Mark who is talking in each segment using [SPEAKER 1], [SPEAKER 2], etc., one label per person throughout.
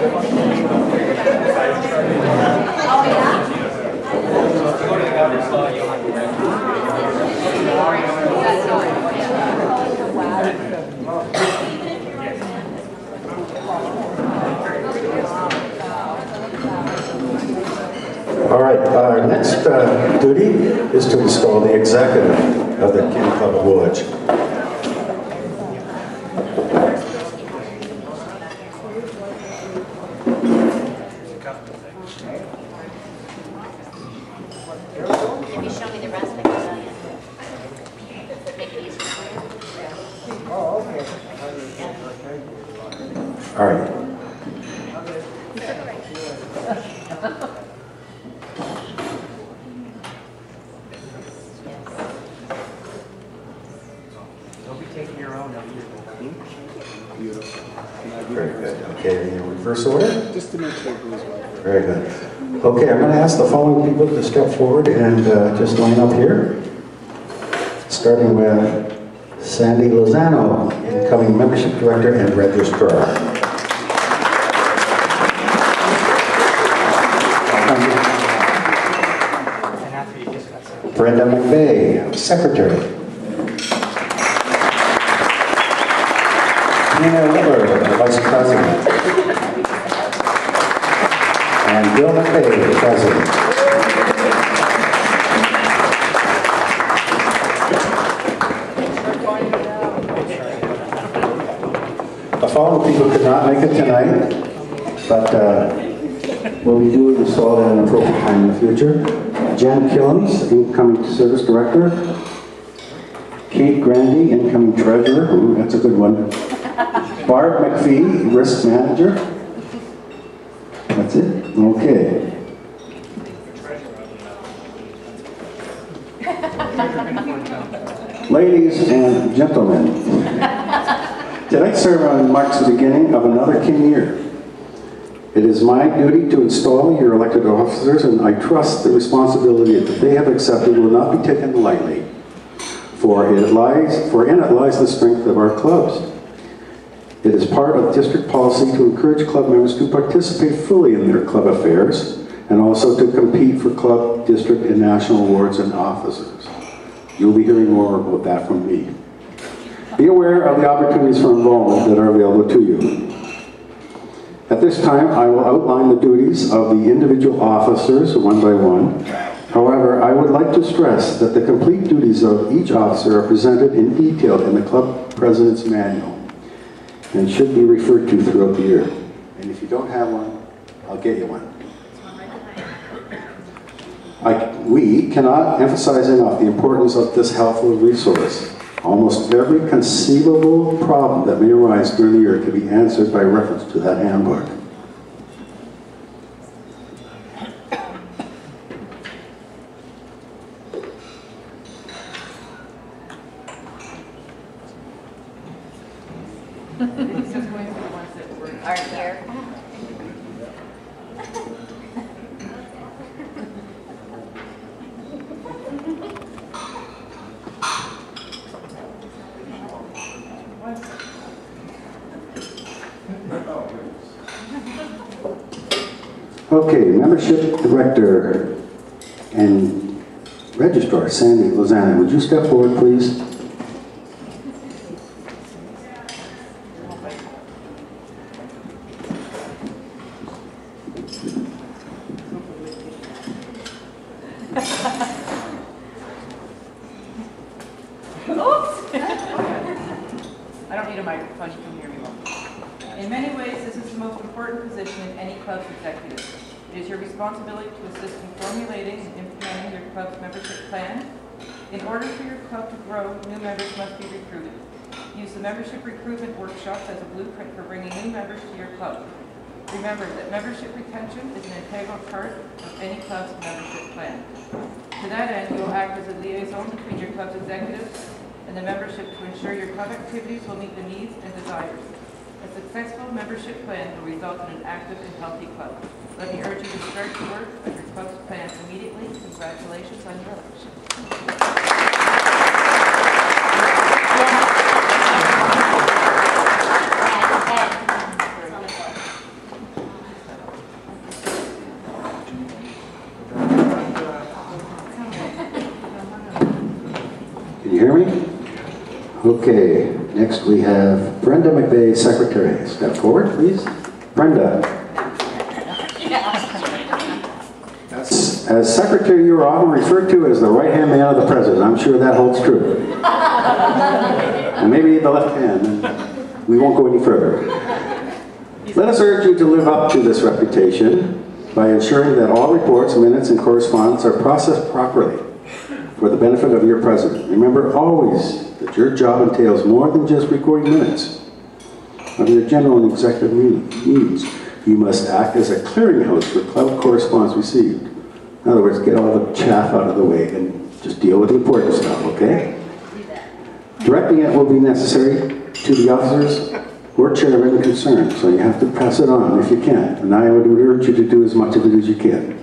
[SPEAKER 1] All right, our next duty is to install the executive of the Kin Club of Woolwich.
[SPEAKER 2] Can you show me the rest of the pavilion? Make it easier for you.
[SPEAKER 3] Oh, okay.
[SPEAKER 1] All right.
[SPEAKER 3] Don't be taking your own up here.
[SPEAKER 4] Beautiful.
[SPEAKER 1] Very good. Okay, in reverse order?
[SPEAKER 4] Just to make sure it goes well.
[SPEAKER 1] Very good. Okay, I'm going to ask the following people to step forward and just line up here. Starting with Sandy Lozano, incoming membership director and registrar. Brenda McVeigh, secretary. Tina Weber, vice president. And Bill McVeigh, president. The following people could not make it tonight, but will be duly installed at an appropriate time in the future. Jen Killens, incoming service director. Kate Grandy, incoming treasurer. Ooh, that's a good one. Barb McPhee, risk manager. That's it? Okay. Ladies and gentlemen, tonight ceremony marks the beginning of another Kin year. It is my duty to install your elected officers, and I trust the responsibility that they have accepted will not be taken lightly. For in it lies the strength of our clubs. It is part of district policy to encourage club members to participate fully in their club affairs and also to compete for club, district, and national awards and offices. You'll be hearing more about that from me. Be aware of the opportunities for involvement that are available to you. At this time, I will outline the duties of the individual officers one by one. However, I would like to stress that the complete duties of each officer are presented in detail in the club president's manual and should be referred to throughout the year. And if you don't have one, I'll get you one. We cannot emphasize enough the importance of this helpful resource. Almost every conceivable problem that may arise during the year can be answered by reference to that handbook.
[SPEAKER 2] Aren't here.
[SPEAKER 1] Okay, membership director and registrar, Sandy Lozano, would you step forward, please?
[SPEAKER 5] I don't need a microphone, you can hear me well. In many ways, this is the most important position in any club's executive. It is your responsibility to assist in formulating and implementing your club's membership plan. In order for your club to grow, new members must be recruited. Use the membership recruitment workshops as a blueprint for bringing new members to your club. Remember that membership retention is an integral part of any club's membership plan. To that end, you will act as a liaison between your club's executives and the membership to ensure your club activities will meet the needs and desires. A successful membership plan will result in an active and healthy club. Let me urge you to start to work on your club's plans immediately. Congratulations on your election.
[SPEAKER 1] Okay, next we have Brenda McVeigh, Secretary. Step forward, please. Brenda. As Secretary, you are often referred to as the right-hand man of the President. I'm sure that holds true. And maybe the left hand, and we won't go any further. Let us urge you to live up to this reputation by ensuring that all reports, minutes, and correspondence are processed properly for the benefit of your President. Remember always that your job entails more than just recording minutes of your general and executive meetings. You must act as a clearinghouse for club correspondence received. In other words, get all the chaff out of the way and just deal with the important stuff, okay? Directing it will be necessary to the officers or chairman concerned, so you have to pass it on if you can. And I would urge you to do as much of it as you can.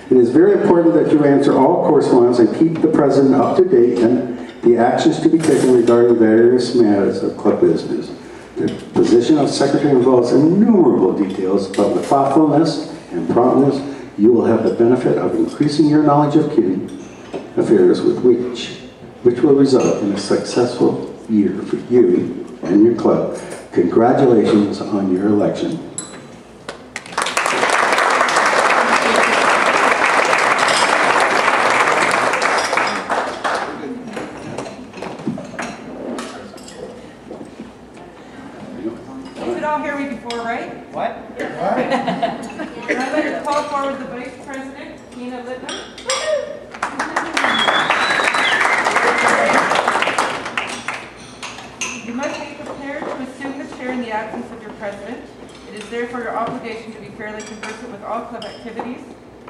[SPEAKER 1] It is very important that you answer all correspondence and keep the President up to date and the actions to be taken regarding various matters of club business. The position of Secretary involves innumerable details, but with thoughtfulness and promptness, you will have the benefit of increasing your knowledge of kitty affairs, which will result in a successful year for you and your club. Congratulations on your election.
[SPEAKER 5] You could all hear me before, right?
[SPEAKER 3] What?
[SPEAKER 5] And I'd like to call forward the Vice President, Tina Littman. You must be prepared to assume the chair in the absence of your President. It is therefore your obligation to be fairly conversant with all club activities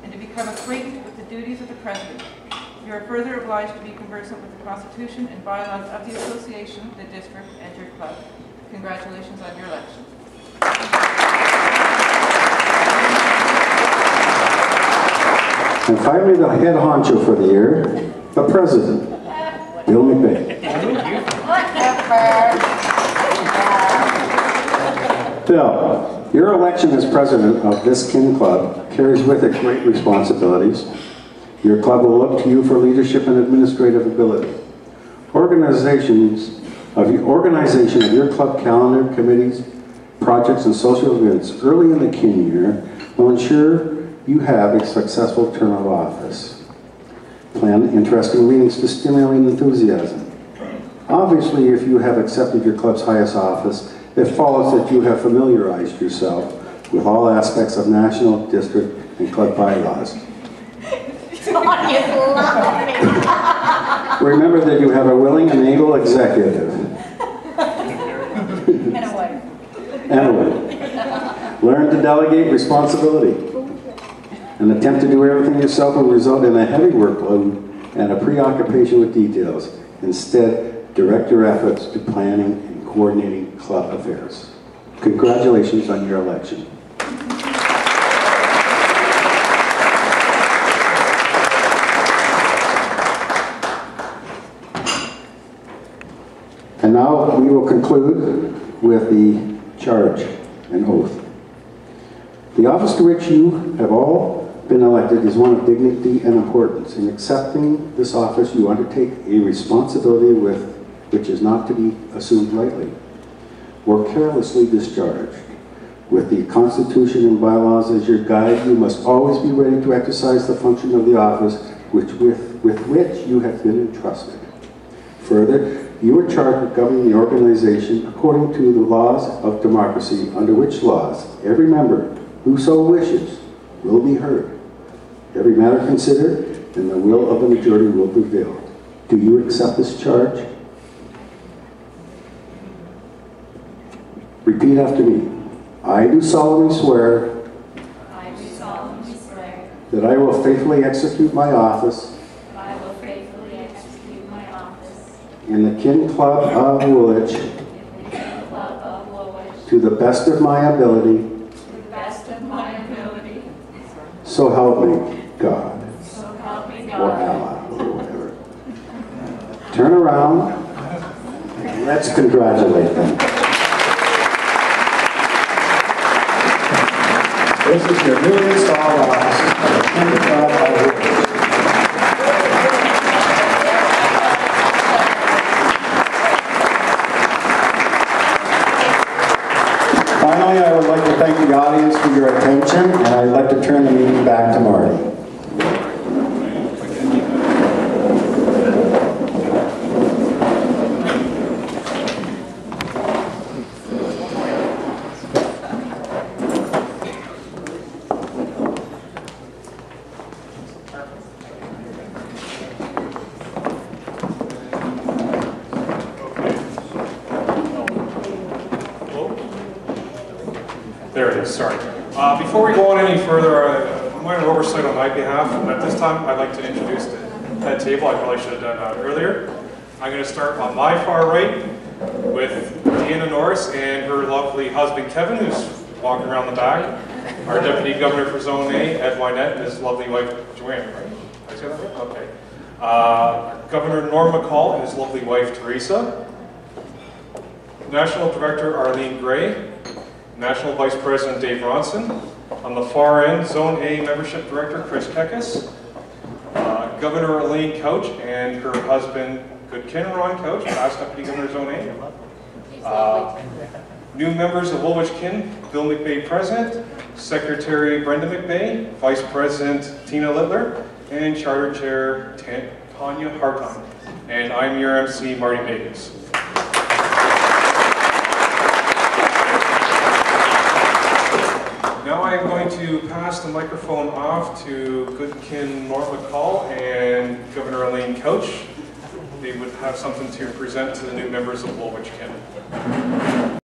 [SPEAKER 5] and to become acquainted with the duties of the President. You are further obliged to be conversant with the Constitution and bylaws of the Association, the district, and your club. Congratulations on your election.
[SPEAKER 1] And finally, the head honcho for the year, the President, Bill McVeigh. Bill, your election as President of this Kin Club carries with it great responsibilities. Your club will look to you for leadership and administrative ability. Organization of your club calendar, committees, projects, and social events early in the Kin year will ensure you have a successful term of office. Plan interesting meetings to stimulate enthusiasm. Obviously, if you have accepted your club's highest office, it follows that you have familiarized yourself with all aspects of national, district, and club bylaws. Remember that you have a willing and able executive.
[SPEAKER 2] And a wife.
[SPEAKER 1] And a wife. Learn to delegate responsibility. An attempt to do everything yourself will result in a heavy workload and a preoccupation with details. Instead, direct your efforts to planning and coordinating club affairs. Congratulations on your election. And now we will conclude with the charge and oath. The office to which you have all been elected is one of dignity and importance. In accepting this office, you undertake a responsibility which is not to be assumed lightly or carelessly discharged. With the Constitution and bylaws as your guide, you must always be ready to exercise the function of the office with which you have been entrusted. Further, you are charged with governing the organization according to the laws of democracy, under which laws every member who so wishes will be heard. Every matter considered, and the will of the majority will prevail. Do you accept this charge? Repeat after me. I do solemnly swear
[SPEAKER 2] I do solemnly swear
[SPEAKER 1] that I will faithfully execute my office
[SPEAKER 2] that I will faithfully execute my office
[SPEAKER 1] in the Kin Club of Woolwich
[SPEAKER 2] in the Kin Club of Woolwich
[SPEAKER 1] to the best of my ability,
[SPEAKER 2] to the best of my ability.
[SPEAKER 1] so help me God,
[SPEAKER 2] So help me
[SPEAKER 1] or
[SPEAKER 2] God.
[SPEAKER 1] Allah, or whatever. Turn around and let's congratulate them. This is your newly installed office of the Kin Club of Woolwich. thank the audience for your attention, and I'd like to turn the meeting back to Marty.
[SPEAKER 6] There it is, sorry. Before we go on any further, a minor oversight on my behalf. At this time, I'd like to introduce the head table. I probably should have done that earlier. I'm going to start on my far right with Deanna Norris and her lovely husband Kevin, who's walking around the back. Our Deputy Governor for Zone A, Ed Wynette, and his lovely wife Joanne, right? Did I say that right? Okay. Governor Norm MacCall and his lovely wife Teresa. National Director Arlene Gray. National Vice President Dave Ronson. On the far end, Zone A Membership Director Chris Kekis. Governor Elaine Couch and her husband Good Kin Ron Couch, past Deputy Governor Zone A. New members of Woolwich Kin, Bill McVeigh President, Secretary Brenda McVeigh, Vice President Tina Littler, and Charter Chair Tanya Harton. And I'm your MC, Marty Vegas. Now I'm going to pass the microphone off to Good Kin Norm MacCall and Governor Elaine Couch. They would have something to present to the new members of Woolwich Kin.